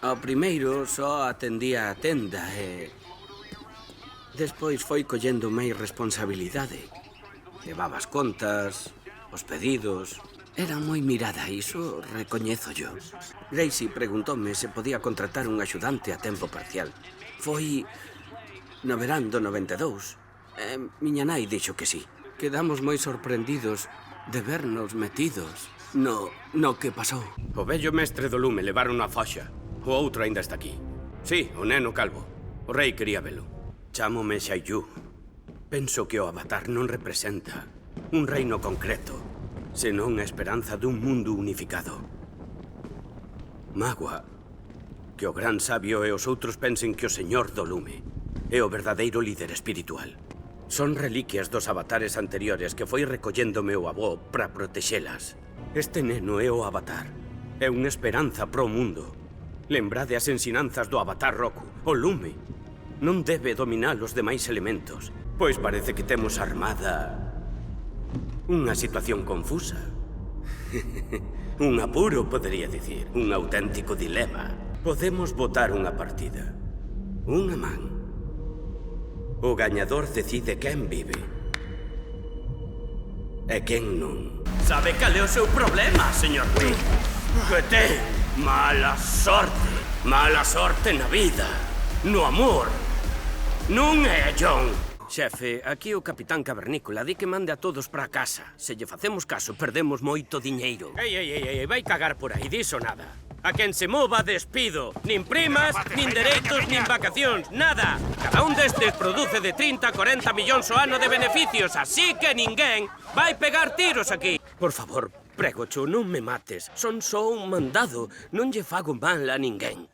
Ao primeiro só atendía a tenda e... Despois foi collendo máis responsabilidade. Levaba as contas, os pedidos... Era moi mirada, iso recoñezo yo. Gracie preguntóme se podía contratar un axudante a tempo parcial. Foi no verán do 92. Miña nai dixo que sí. Quedamos moi sorprendidos de vernos metidos no que pasou. O vello mestre do lume levaron a foxa. O outro aínda está aquí. Sí, o neno calvo. O rei quería velo. Chámome Xiaoyu. Penso que o avatar non representa un reino concreto, senón a esperanza dun mundo unificado. Magua, que o gran sabio e os outros pensen que o señor do lume é o verdadeiro líder espiritual. Son reliquias dos avatares anteriores que foi recollendo meu avó para protexelas. Este neno é o avatar. É unha esperanza pro mundo. Lembrade as ensinanzas do avatar Roku. O lume non debe dominar os demais elementos, pois parece que temos armada unha situación confusa. Un apuro, podería dicir. Un auténtico dilema. Podemos botar unha partida. Unha man. O gañador decide quen vive e quen non. Sabe cal é o seu problema, señor Wii? Que ten mala sorte. Mala sorte na vida. No amor. Non é, John. Xefe, aquí o capitán Cavernícola di que mande a todos para casa. Se lle facemos caso, perdemos moito diñeiro. Ei, vai cagar por aí, diso nada. A quen se mova, despido. Nin primas, nin dereitos, nin vacacións, nada. Cada un destes produce de 30 a 40 millóns o ano de beneficios, así que ninguén vai pegar tiros aquí. Por favor, prégocho, non me mates. Son só un mandado. Non lle fago mal a ninguén.